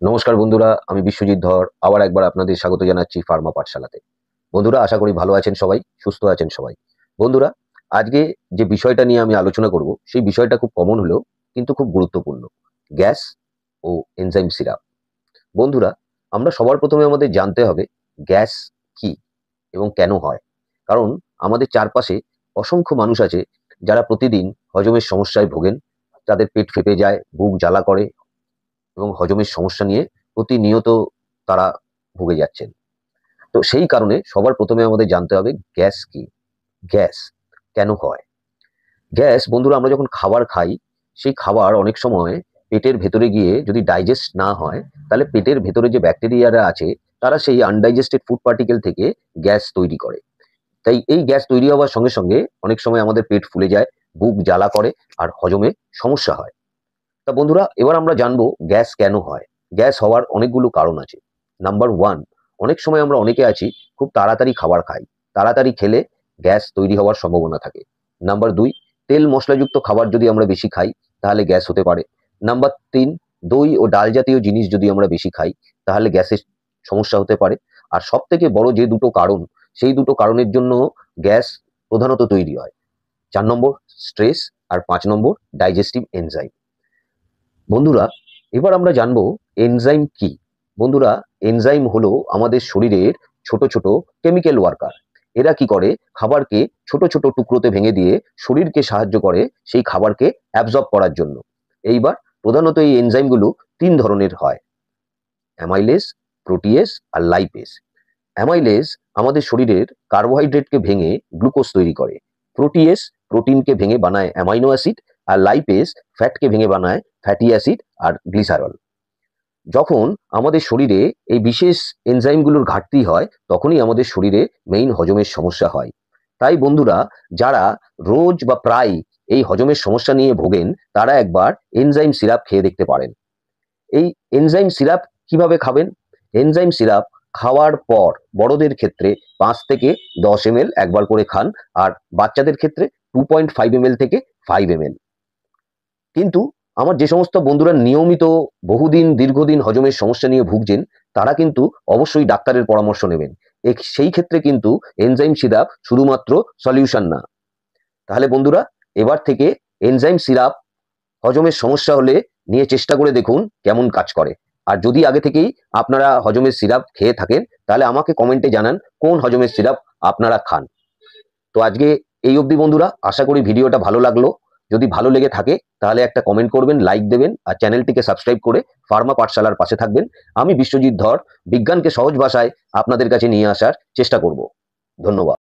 নমস্কার বন্ধুরা, আমি বিশ্বজিৎ ধর আবার একবার আপনাদের স্বাগত জানাচ্ছি ফার্মা পাঠশালাতে। বন্ধুরা, আশা করি ভালো আছেন সবাই, সুস্থ আছেন সবাই। বন্ধুরা, আজকে যে বিষয়টা নিয়ে আমি আলোচনা করব সেই বিষয়টা খুব কমন হলেও কিন্তু খুব গুরুত্বপূর্ণ। গ্যাস ও এনজাইম সিরাপ। বন্ধুরা, আমরা সবার প্রথমে আমাদের জানতে হবে গ্যাস কি এবং কেন হয়। কারণ আমাদের চারপাশে অসংখ্য মানুষ আছে যারা প্রতিদিন হজমের সমস্যায় ভোগেন। তাদের পেট ফেঁপে যায়, বুক জ্বালা করে এবং হজমের সমস্যা নিয়ে প্রতিনিয়ত তারা ভুগে যাচ্ছেন। তো সেই কারণে সবার প্রথমে আমাদের জানতে হবে গ্যাস কি, গ্যাস কেন হয়। গ্যাস বন্ধুরা, আমরা যখন খাবার খাই সেই খাবার অনেক সময় পেটের ভেতরে গিয়ে যদি ডাইজেস্ট না হয় তাহলে পেটের ভেতরে যে ব্যাকটেরিয়ারা আছে তারা সেই আনডাইজেস্টেড ফুড পার্টিকেল থেকে গ্যাস তৈরি করে। তাই এই গ্যাস তৈরি হওয়ার সঙ্গে সঙ্গে অনেক সময় আমাদের পেট ফুলে যায়, বুক জ্বালা করে আর হজমে সমস্যা হয়। তা বন্ধুরা, এবার আমরা জানবো গ্যাস কেন হয়। গ্যাস হওয়ার অনেকগুলো কারণ আছে। নাম্বার ওয়ান, অনেক সময় আমরা অনেকে আছি খুব তাড়াতাড়ি খাবার খাই, তাড়াতাড়ি খেলে গ্যাস তৈরি হওয়ার সম্ভাবনা থাকে। নাম্বার দুই, তেল মশলাযুক্ত খাবার যদি আমরা বেশি খাই তাহলে গ্যাস হতে পারে। নাম্বার তিন, দই ও ডাল জাতীয় জিনিস যদি আমরা বেশি খাই তাহলে গ্যাসের সমস্যা হতে পারে। আর সব থেকে বড় যে দুটো কারণ, সেই দুটো কারণের জন্য গ্যাস প্রধানত তৈরি হয়। 4 নম্বর স্ট্রেস, আর 5 নম্বর ডাইজেস্টিভ এনজাইম। বন্ধুরা, এবার আমরা জানবো এনজাইম কি। বন্ধুরা, এনজাইম হলো আমাদের শরীরের ছোট ছোট কেমিক্যাল ওয়ার্কার। এরা কি করে, খাবারকে ছোট ছোট টুকরোতে ভেঙে দিয়ে শরীরকে সাহায্য করে সেই খাবারকে অ্যাবজর্ব করার জন্য। এইবার প্রধানত এই এনজাইমগুলো 3 ধরনের হয়: অ্যামাইলেজ, প্রোটিয়েজ আর লাইপেজ। অ্যামাইলেজ আমাদের শরীরের কার্বোহাইড্রেটকে ভেঙে গ্লুকোজ তৈরি করে। প্রোটিয়েজ প্রোটিনকে ভেঙে বানায় অ্যামাইনো অ্যাসিড। আর লাইপেজ ফ্যাটকে ভেঙে বানায় ফ্যাটি অ্যাসিড আর গ্লিসারল। যখন আমাদের শরীরে এই বিশেষ এনজাইমগুলোর ঘাটতি হয় তখনই আমাদের শরীরে মেইন হজমের সমস্যা হয়। তাই বন্ধুরা, যারা রোজ বা প্রায় এই হজমের সমস্যা নিয়ে ভোগেন তারা একবার এনজাইম সিরাপ খেয়ে দেখতে পারেন। এই এনজাইম সিরাপ কিভাবে খাবেন? এনজাইম সিরাপ খাওয়ার পর বড়দের ক্ষেত্রে 5 থেকে 10 ml একবার করে খান, আর বাচ্চাদের ক্ষেত্রে 2.5 ml থেকে 5 ml। কিন্তু আমার যে সমস্ত বন্ধুরা নিয়মিত বহুদিন দীর্ঘদিন হজমের সমস্যা নিয়ে ভুগছেন তারা কিন্তু অবশ্যই ডাক্তারের পরামর্শ নেবেন। সেই ক্ষেত্রে কিন্তু এনজাইম সিরাপ শুধুমাত্র সলিউশন না। তাহলে বন্ধুরা, এবার থেকে এনজাইম সিরাপ হজমের সমস্যা হলে নিয়ে চেষ্টা করে দেখুন কেমন কাজ করে। আর যদি আগে থেকেই আপনারা হজমের সিরাপ খেয়ে থাকেন তাহলে আমাকে কমেন্টে জানান কোন হজমের সিরাপ আপনারা খান। তো আজকে এই অবধি বন্ধুরা, আশা করি ভিডিওটা ভালো লাগলো। যদি ভালো লেগে থাকে তাহলে একটা কমেন্ট করবেন, লাইক দেবেন আর চ্যানেলটিকে সাবস্ক্রাইব করে ফার্মা পাঠশালার পাশে থাকবেন। আমি বিশ্বজিৎ ধর বিজ্ঞানকে সহজ ভাষায় আপনাদের কাছে নিয়ে আসার চেষ্টা করব। ধন্যবাদ।